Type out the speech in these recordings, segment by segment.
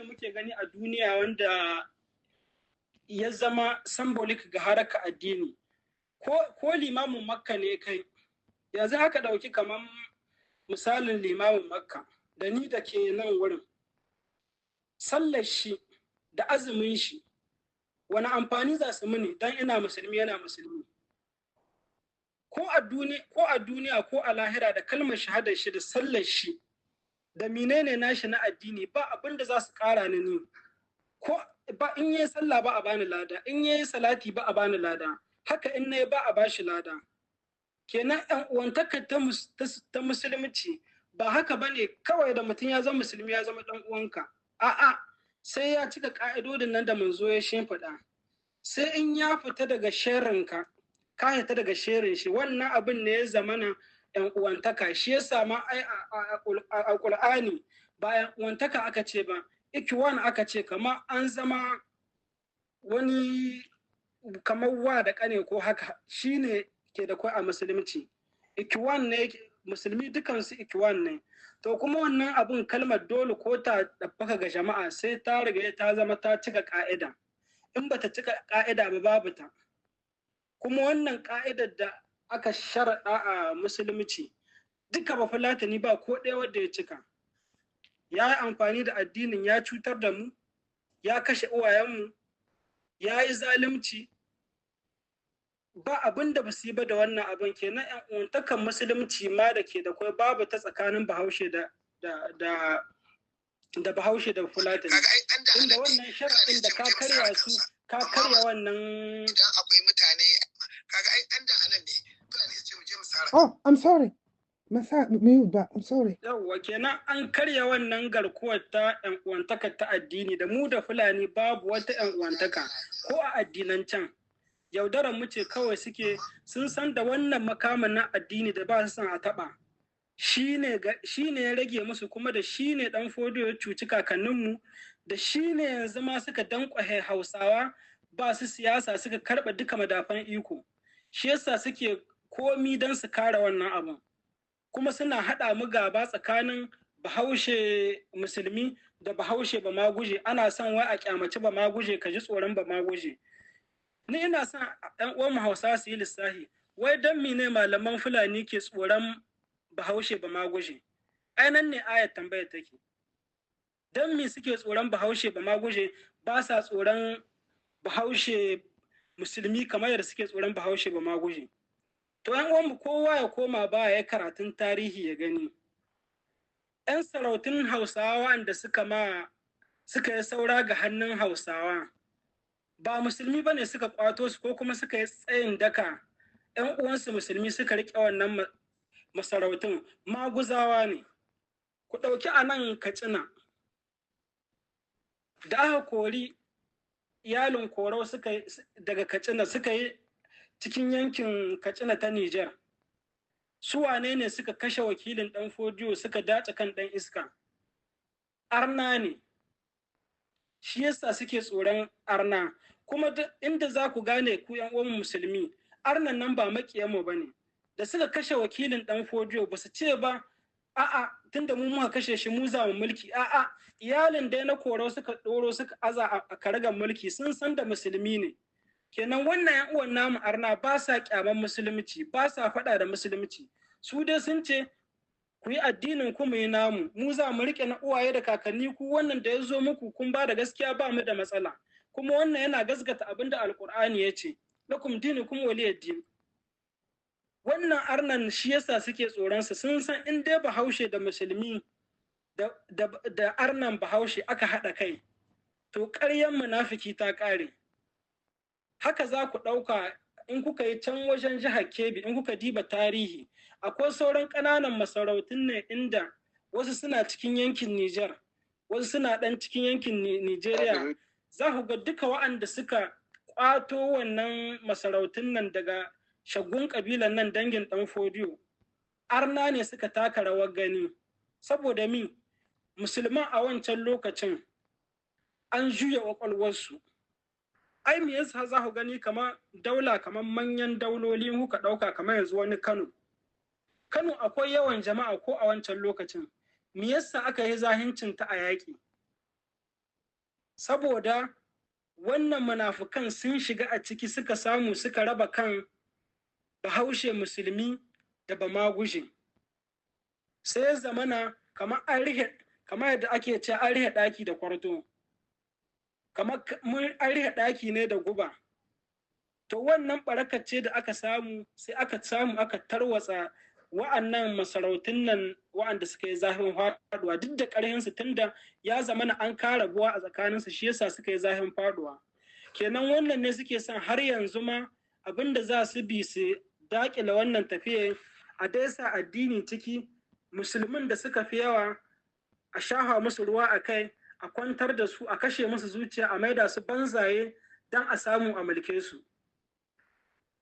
muke gani a duniya wanda ya zama symbolic ga haraka addini ko limamin makka ne kai yanzu haka ɗauki kamar misalin limamin makka da ni da ke nan wurin sallar shi da azumin shi wani amfani za su mini dan ina musulmi yana musulmi ko a duniya ko a lahira da kalmar shahadar shi da sallar shi da menene nashi na addini ba abin da za su kara ni ko ba in yi sallah ba a bani lada in yi salati ba a bani lada haka in nayi ba a bashi lada kenan ɗan uwantaka ta musulunci ba haka bane kawai da mutum ya zama musulmi ya zama ɗan uwanka a'a sai ya cika ka'idodin nan da manzo ya shimfiɗa sai in ya fita daga sharrinka ka fita daga sharrin shi wannan abin ne ya zamana ‘yan uwantaka shi ya sama a Ƙur'ani ba ‘yan uwantaka aka ce ba ikiwan aka ce kama an zama wani kamar wa da ƙane ko haka shi ne ke da kwai a musulunci ikiwan ne musulmi dukansu ikiwan ne to kuma wannan abin kalmar dole ko ta ɗabbaka ga jama'a sai ta riga ta zama ta cika ƙa'ida in ba ta cika ƙa'ida ba babu ta kuma wannan ƙa'idar da aka sharaɗa a musulunci duka ba fulatani ba ko ɗaya wanda ya cika ya yi amfani da addinin ya cutar da mu ya kashe uwayenmu ya yi zalunci ba abin da ba su yi ba da wannan abin kenan yan uwantakan musulunci ma da ke da kwai babu ta tsakanin bahaushe da bahaushe da fulatani inda wannan sharaɗin da ka karya su ka karya wannan idan akwai mutane kaga ai an da anan ne fulani su ce mu je mu sara Oh, I'm sorry. Mute ba, I'm sorry. yawwa kenan an karya wannan garkuwar ta yan uwantaka ta addini da mu da fulani babu wata yan uwantaka ko a addinan can yaudaran mu ce kawai suke sun san da wannan makaman na addini da ba su son a taɓa shi ne ya rage musu kuma da shi ne ɗan fodiyo ya cuci kakanninmu da shi ne yanzu ma suka dankwahe hausawa ba su siyasa suka karɓa duka madafan iko shi yasa suke komi don su kare wannan abin kuma suna haɗa mu gaba tsakanin bahaushe musulmi da bahaushe ba maguje ana son wai a kyamaci ba maguje ka ji tsoron ba maguje ni ina son ɗan uwan hausa su yi lissafi wai don mene malaman fulani ke tsoron bahaushe ba maguje ai nan ne ayat tambayar take don me suke tsoron bahaushe ba maguje ba sa tsoron bahaushe musulmi kamar yadda suke tsoron bahaushe ba maguje to yan uwanmu kowa ya koma ba ya karatun tarihi ya gani yan sarautun hausawa wanda suka yi saura ga hannun hausawa ba musulmi bane suka kwato su ko kuma suka yi tsayin daka yan uwansu musulmi suka riƙe wannan masarautun maguzawa ne ku ɗauki a nan Katsina da aka kori iyalin korau daga Katsina suka yi cikin yankin Katsina ta Nijar su wane ne suka kashe wakilin ɗan fodiyo suka dace kan ɗan iska arna ne shi yasa suke tsoron arna kuma inda za ku gane ku yan uwan musulmi arnan nan ba makiyanmu ba ne da suka kashe wakilin ɗan fodiyo ba su ce ba a'a tunda mu muka kashe shi mu za mu mulki a'a iyalin dai na korau suka ɗoro suka aza a karagar mulki sun san da musulmi ne kenan wannan yan uwan namu arna ba sa kyaman musulunci ba sa faɗa da musulunci su dai sun ce ku yi addinin ku mu yi namu mu za mu rike na uwaye da kakanni ku wannan da ya zo muku kun ba da gaskiya ba mu da matsala kuma wannan yana gaskata abin da alkur'ani ya ce lakum dinukum waliyad-din wannan arnan shi yasa suke tsoronsa sun san in dai bahaushe da musulmi da arnan bahaushe aka haɗa kai to ƙaryan munafiki ta ƙare haka za ku ɗauka in kuka yi can wajen jihar Kebbi in kuka diba tarihi akwai sauran ƙananan masarautun ne inda wasu suna cikin yankin Nijar wasu suna ɗan cikin yankin Nijeriya za ku ga duka waɗanda suka ƙwato wannan masarautun nan daga shaggun ƙabilan nan dangin ɗan fodiyo arna ne suka taka rawar gani saboda musulman a wancan lokacin an juya ƙwaƙwalwarsu ai me yasa za ku gani kamar daula kamar manyan dauloli kuka ɗauka kamar yanzu wani Kano akwai yawan jama'a ko a wancan lokacin me yasa aka yi zahincin ta a yaƙi saboda wannan munafukan sun shiga a ciki suka samu suka raba kan bahaushe musulmi da bamaguje. Sai zamana kamar yadda ake ce an rihe ɗaki da kwarto, kamar an rihe ɗaki ne da guba. To wannan ɓarakar ce da aka samu, sai aka samu aka tarwatsa wa'annan masarautun nan wa'anda suka yi zafin faduwa, duk da ƙarhinsu tunda ya zamana an kara buwa a tsakaninsu, shi yasa suka yi zafin faduwa. Kenan wannan ne suke son har yanzu ma abinda za su bi su daƙile wannan tafiya, a dai sa addini ciki, musulmin da suka fi yawa a shafa musu ruwa a kai, a kwantar da su, a kashe musu zuciya, a maida su banzaye don a samu a mulke su.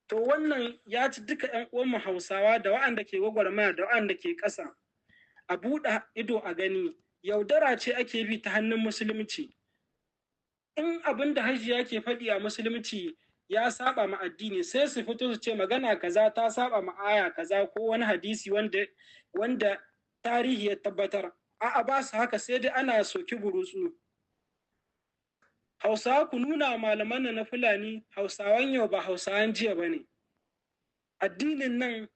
To wannan ya ci duka 'yan uwanmu Hausawa da wa'anda ke gwagwarmaya da wa'anda ke ƙasa. A buɗe ido a gani, yaudara ce ake bi ta hannun musulunci. In abin da Hajiya ke faɗi a musulunci ya saba ma addini, sai su fito su ce magana kaza ta saba ma aya kaza ko wani hadisi wanda tarihi ya tabbatar. A'a, ba su haka, sai dai ana soki burutsu. Hausawa ku nuna malaman na Fulani, Hausawan yau ba Hausawan jiya ba ne. Addinin nan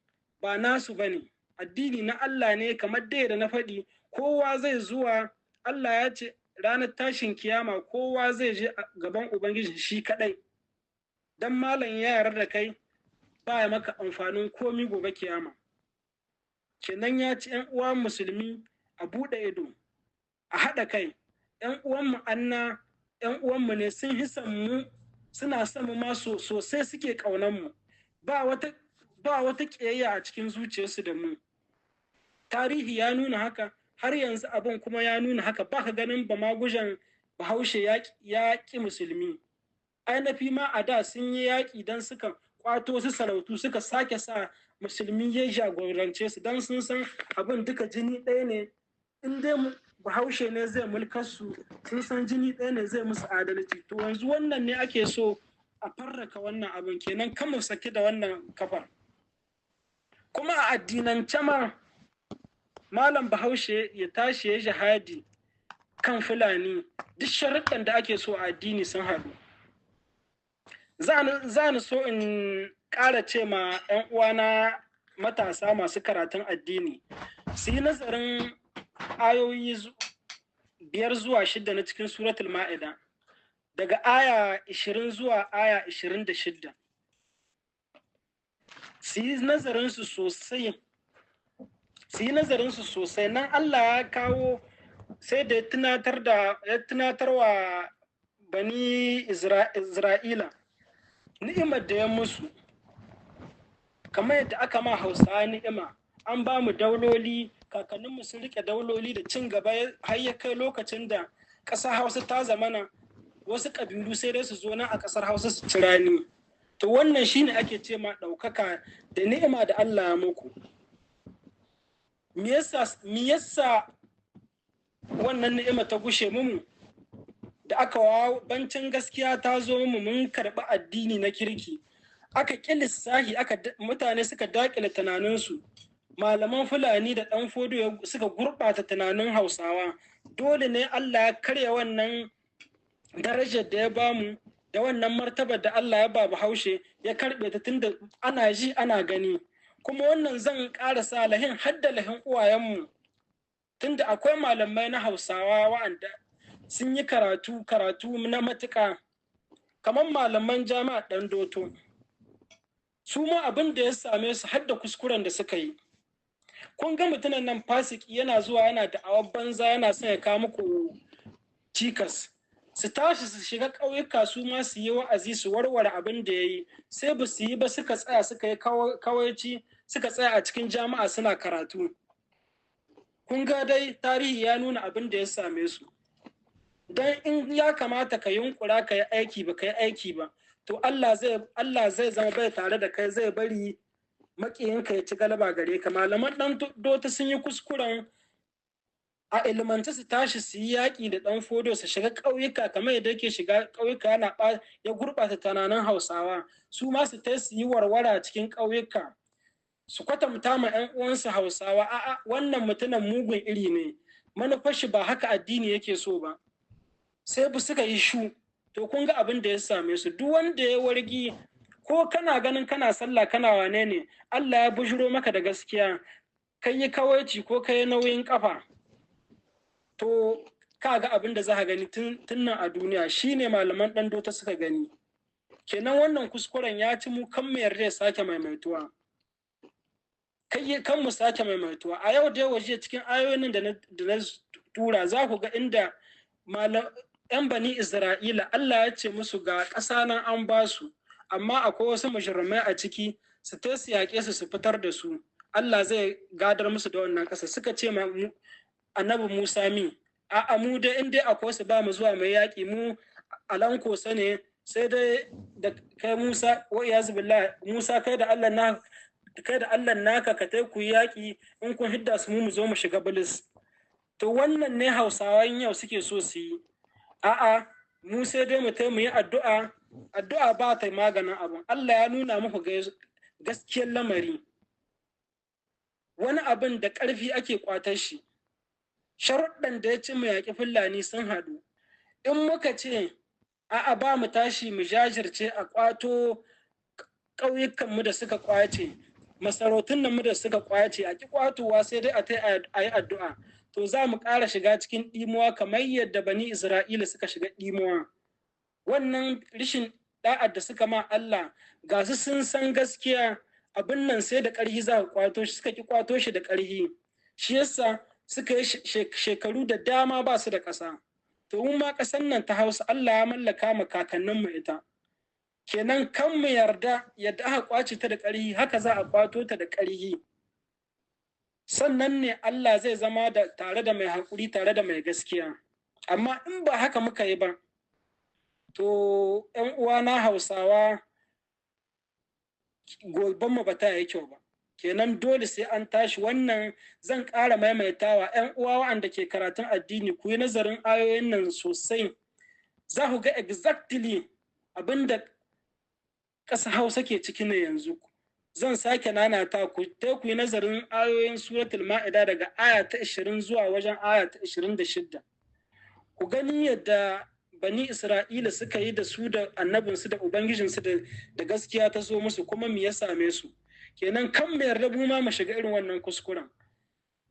ba nasu ba ne, addini na Allah ne, kamar dai da na faɗi, kowa zai zuwa, Allah ya ce ranar tashin kiyama kowa zai je gaban Ubangiji shi kaɗai. Dan malam ya yarda da kai ba ya maka amfanin komi gobe kiyama. Kenan ya ci 'yan uwan musulmi a buɗe ido, a haɗa kai. 'Yan uwanmu anna 'yan uwanmu ne, sun hisan mu, suna son mu ma sosai, suke ƙaunar mu. Ba wata ƙiyayya a cikin zuciyarsu da mu. Tarihi ya nuna haka, har yanzu abin kuma ya nuna haka. Ba ka ganin bamagujen bahaushe ya ƙi musulmi. Ainihi ma a da sun yi yaƙi don suka ƙwato su sarautu, suka sake sa musulmi ya jagorance su, don sun san abin duka jini ɗaya ne. In dai bahaushe ne zai mulkar su, sun san jini ɗaya ne zai musu adalci. To yanzu wannan ne ake so a farraka wannan abin, kenan kan mu saki da wannan kafar. Kuma a addinance ma malam bahaushe ya tashi ya jihadi kan Fulani, duk sharuɗan da ake so a addini sun haɗu. Za ni so in ƙara ce ma 'yan uwana matasa masu karatun addini su yi nazarin ayoyi 5 zuwa 6 na cikin suratul Ma'ida, daga aya 20 zuwa aya 26. Su yi nazarinsu sosai. Nan Allah ya kawo, sai da ya tunatar wa bani Isra'ila ni'imar da ya musu, kamar yadda aka ma Hausawa ni'ima. An ba mu dauloli, kakanninmu sun rike dauloli da cin gaba, har ya kai lokacin da ƙasar Hausa ta zamana wasu ƙabilu sai dai su zo nan a ƙasar Hausa su ci rani. To wannan shine ake ce ma ɗaukaka da ni'ima da Allah ya muku. Me yasa wannan ni'ima ta gushe mu? Da aka wawo bancin gaskiya ta zo mu, mun karɓi addini na kirki, aka ƙi lissahi, mutane suka daƙile tunaninsu. Malaman Fulani da ɗan fodo suka gurɓata tunanin Hausawa. Dole ne Allah ya karya wannan darajar da ya bamu, da wannan martabar da Allah ya ba Bahaushe, ya karɓe ta, tunda ana ji ana gani. Kuma wannan zan ƙara sa lahin hadda lahin uwayenmu, tunda akwai malamai na Hausawa wa'anda sun yi karatu na matuƙa, kamar malaman jami'a ɗan doto. Su ma abin da ya same su hadda kuskuren da suka yi. Kun ga mutumin nan fasiki yana zuwa yana da'awar banza, yana son ya kawo muku cikas. Su tashi su shiga ƙauyuka su ma su yi wa'azi, su warware abin da ya yi. Sai ba su yi ba, suka tsaya suka yi kawaici, suka tsaya a cikin jami'a suna karatu. Kun ga dai tarihi ya nuna abin da ya same su. Don in ya kamata ka yunkura ka yi aiki ba ka yi aiki ba, to Allah zai zama bai tare da kai, zai bari maƙiyinka ya ci galaba gare ka. Malaman ɗan dota sun yi kuskuren a ilmance su tashi su yi yaƙi da ɗan fodo, su shiga ƙauyuka kamar yadda yake shiga ƙauyuka ya gurɓata tunanin Hausawa. Su ma su su yi warwara cikin ƙauyuka, su kwatanta ma 'yan uwansu Hausawa, a'a wannan mutumin mugun iri ne, manufar shi ba haka addini yake so ba. sai bu suka yi shu. To kun ga abin da ya same su, duk wanda ya wargi ko kana ganin kana sallah kana wane ne, Allah ya bujuro maka da gaskiya, kai yi kawaici ko kai nauyin kafa, to ka ga abin da za ka gani tun nan a duniya. Shine malaman ɗan dota suka gani. Kenan wannan kuskuren ya ci mu kan mu yarda ya sake maimaituwa, kan mu sake maimaituwa. A yau da waje cikin ayoyin da na tura za ku ga inda ‘yan bani Isra'ila Allah ya ce musu ga ƙasa nan an ba su, amma akwai wasu mujrimai a ciki, su ta su yaƙe su fitar da su, Allah zai gadar musu da wannan ƙasa. Suka ce ma annabi Musa a'a mu dai in dai akwai su ba mu zuwa mai yaƙi, mu alanko ne, sai dai da kai Musa wa iyazu billah, Musa kai da Allah naka ka tai ku yaƙi, in kun hidda su mu zo mu shiga bilis. To wannan ne Hausawan yau suke so su yi. A'a mu sai dai mu tai mu yi addu'a ba ta maganin abin. Allah ya nuna muku gaskiyar lamari, wani abin da ƙarfi ake ƙwatar shi. Sharuɗan da ya ci mu yaƙi Fulani sun haɗu. In muka ce a'a ba mu tashi mu jajirce a ƙwato ƙauyukanmu da suka ƙwace, masarautun mu da suka ƙwace, a ƙi ƙwatowa sai dai a yi addu'a, to za mu ƙara shiga cikin ɗimuwa kamar yadda bani Isra'ila suka shiga ɗimuwa. Wannan rishin ɗa'ar da suka ma Allah, ga su sun san gaskiya, abin nan sai da ƙarhi za ka ƙwato shi, suka ƙi ƙwato shi da ƙarhi. Shi yasa suka yi shekaru da dama ba su da ƙasa. To mu ma ƙasar nan ta Hausa Allah ya mallaka ma kakanninmu ita. Kenan kan mu yarda yadda aka ƙwace ta da ƙarhi, haka za a ƙwato ta da ƙarhi. Sannan ne Allah zai zama tare da mai haƙuri, tare da mai gaskiya. Amma in ba haka muka yi ba, to ‘yan uwana Hausawa, gobenmu ba ta yi kyau ba. Kenan dole sai an tashi. Wannan zan ƙara maimaitawa ‘yan uwa waɗanda ke karatun addini, ku yi nazarin ayoyin nan sosai. Za ku ga exactly abin da ƙasa Hausa ke ciki ne yanzu. Zan sake nanata ku yi nazarin ayoyin suratul Ma'ida daga aya ta 20 zuwa wajen aya ta 26. Ku gani yadda bani Isra'ila suka yi da su da annabinsu da ubangijinsu da gaskiya ta zo musu, kuma me ya same su. Kenan kan mu yarda mu ma mu shiga irin wannan kuskuren.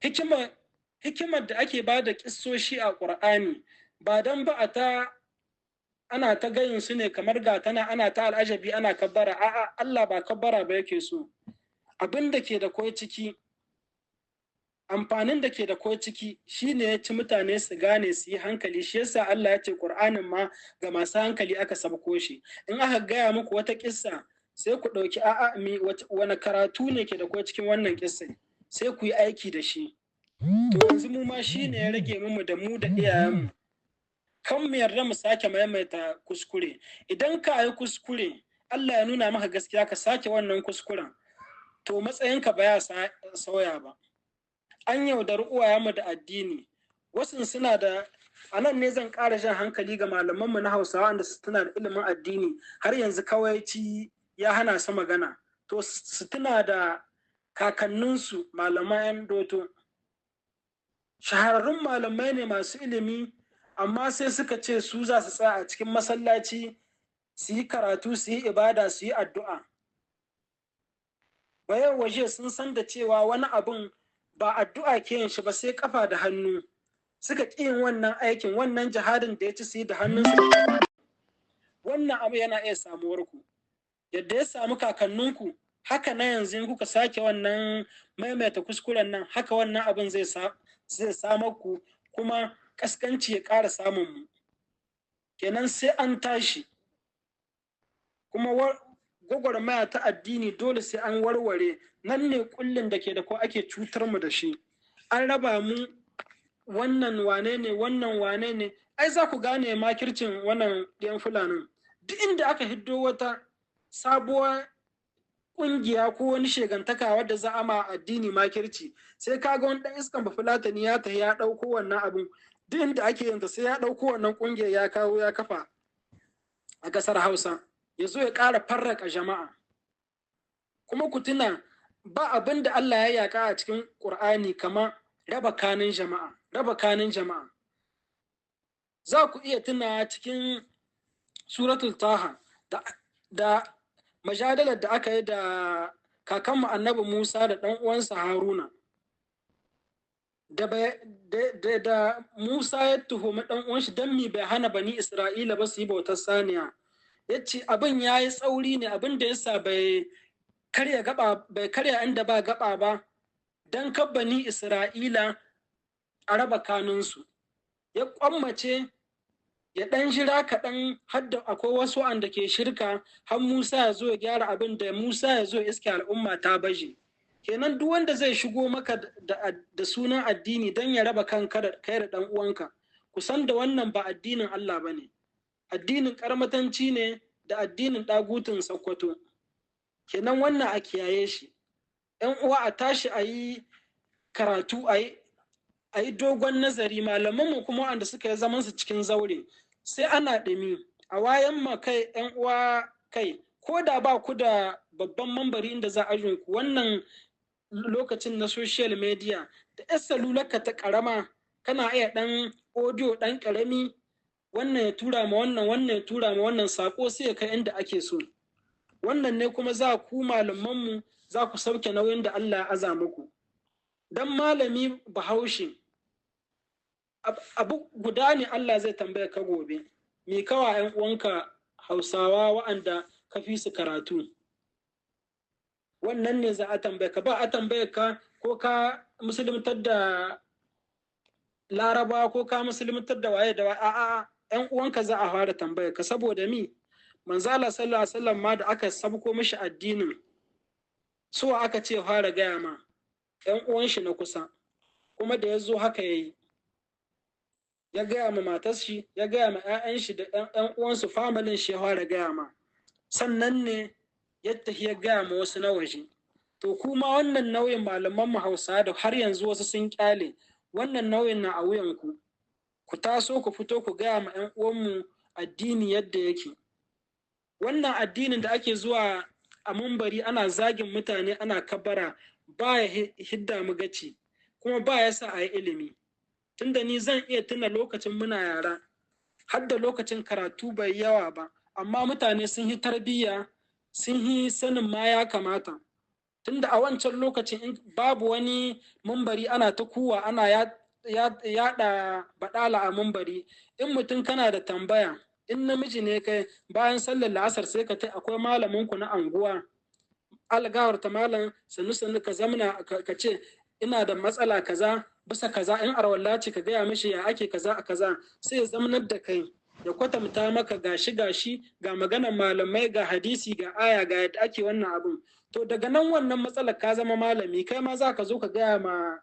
Hikimar da ake ba da kissoshi a Ƙur'ani ba dan ba ana ta gayin su ne kamar ana ta al'ajabi ana kabbara. A'a, Allah ba kabbara ba yake so. Abin da ke da koi ciki, amfanin da ke da koi ciki shine ya ci mutane su gane su yi hankali. Shi yasa Allah ya ce Qur'anin ma ga masu hankali aka sabko shi. In aka gaya muku wata kissa, sai ku ɗauki wani karatu ne ke da koi cikin wannan kissa, sai ku yi aiki da shi. To yanzu mu ma shine ya rage mu da iyayenmu. Kan mu yarda mu sake maimaita kuskure. Idan ka yi kuskure, Allah ya nuna maka gaskiya ka sake wannan kuskuren, to matsayinka ba ya sauya ba. An yaudari uwayenmu da addini. Wasu suna da, a nan ne zan ƙara jan hankali ga malamanmu na Hausawa wanda suna da ilimin addini, har yanzu kawai ya hana su magana. To su tuna da kakanninsu malaman doto. Shahararrun malamai ne masu ilimi, amma sai suka ce su za su tsaya a cikin masallaci su yi karatu, su yi ibada, su yi addu'a. Bayan waje sun san da cewa wani abun ba addu'a ke yin shi ba sai kafa da hannu. Suka ƙi yin wannan aikin, wannan jihadin da ya ci su yi da hannunsu. Wannan abu yana iya samuwar ku. Yadda ya samu kakanninku, haka na yanzu in kuka sake wannan maimaita kuskuren nan, haka wannan abin zai samar ku, kuma kaskanci ya ƙara samun mu. Kenan sai an tashi. Kuma gwagwarmaya ta addini dole sai an warware. Nan ne kullum da ke da ko ake cutar mu da shi. An raba mu, wannan wane ne, wannan wane ne. Ai za ku gane makircin wannan ɗiyan Fulanin. Duk inda aka hiddo wata sabuwar ƙungiya ko wani shegantaka wadda za a ma addini makirci, sai ka ga wani ɗan iskan Bafulatani ya tafi ya ɗauko wannan abin. Duk inda ake yanta sai ya ɗauko wannan ƙungiyar ya kawo ya kafa a ƙasar Hausa, ya zo ya ƙara farraka jama'a. Kuma ku tuna, ba abin da Allah ya yaƙa a cikin Ƙur'ani kamar raba kanin jama'a. za ku iya tuna cikin suratul taha da majadalar da aka yi da kakanmu annabi Musa da ɗan uwansa Haruna da Musa ya tuhumi ɗan uwan shi don mi bai hana bani Isra'ila ba su yi bautar saniya, ya ce abin ya yi tsauri ne, abin da yasa bai karya inda ba gaba ba don kan bani Isra'ila a raba kanunsu, ya kwammace ya ɗan jira kaɗan hadda akwai wasu wanda ke shirka har Musa ya zo ya gyara abin da Musa ya zo iske al'umma ta baje. Kenan duk wanda zai shigo maka da sunan addini don ya raba kanka da kai da ɗan uwanka, kusan da wannan ba addinin Allah ba ne, addinin karmatanci ne da addinin ɗagutun Sokoto. Kenan wannan a kiyaye shi. ‘Yan uwa a tashi a yi karatu, a yi dogon nazari, malamanmu kuma wanda suka yi zamansu cikin zaure sai ana ɗumi a wayan ma kai ‘yan uwa kai, ko da ba ku da babban mambari inda za a ku wannan lokacin na social media da ‘yan salularka ta ƙarama kana iya ɗan audio ɗan ƙarami, wannan ya tura ma wannan, wannan ya tura ma wannan, saƙo sai ya kai inda ake so. Wannan ne kuma za ku malamanmu za ku sauke nauyin da Allah ya aza muku. Dan malami bahaushe abu guda ne Allah zai tambaya ka gobe, me kawa ‘yan uwanka Hausawa wa'anda ka fi su karatu, wannan ne za a tambaya ka, ba a tambaya ka ko ka musulmantar da Laraba ko ka musulmantar da waye da waye, a'a ‘yan uwanka za a fara tambaya ka. Saboda mi manzo Allah sallallahu alaihi wasallam ma da aka sabko mishi addinin, so aka ce fara gaya ma ‘yan uwan shi na kusa, kuma da ya zo haka yayi, ya gaya ma matar shi, ya gaya ma ‘ya'yan shi da ‘yan uwansu, familin shi ya fara gaya ma, sannan ne ya tafi ya gaya ma wasu na waje. To kuma wannan nauyin malaman mu Hausa da har yanzu wasu sun kyale, wannan nauyin na a wuyanku. Ku taso ku fito ku gaya ma ‘yan uwanmu addini yadda yake. Wannan addinin da ake zuwa a mumbari ana zagin mutane ana kabara ba ya hidda mu gaci, kuma ba ya sa a yi ilimi. Tunda ni zan iya tuna lokacin muna yara, har da lokacin karatu bai yawa ba, amma mutane sun yi tarbiyya, sun yi sanin ma ya kamata. Tunda a wancan lokacin in babu wani mumbari ana ta kuwa ana yaɗa baɗala a mumbari, in mutum kana da tambaya, in namiji ne kai bayan sallar la'asar sai ka tai akwai malaminku na anguwa, algawar ta malam sannu ka zamna ka ce ina da matsala kaza bisa kaza, in arwalla ce ka gaya mishi ya ake kaza a kaza, sai ya zamanar da kai ya kwatanta maka gashi ga maganar malamai, ga hadisi, ga aya, ga yadda ake wannan abun. To daga nan wannan matsalar ka zama malami, kai ma za ka zo ka gaya ma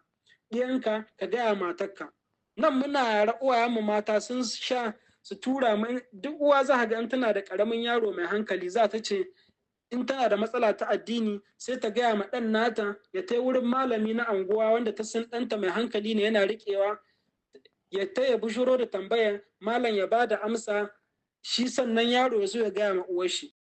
ɗiyanka, ka gaya matarka. Nan muna yara uwayenmu mata sun sha su tura mai, duk uwa za ga in tana da ƙaramin yaro mai hankali za ta ce in tana da matsala ta addini sai ta gaya ma ɗan nata ya tai wurin malami na anguwa wanda ta san ɗanta mai hankali ne yana riƙewa, ya taya bushuro da tambaya malam ya ba da amsa, shi sannan yaro ya zo ya gaya ma uwar shi.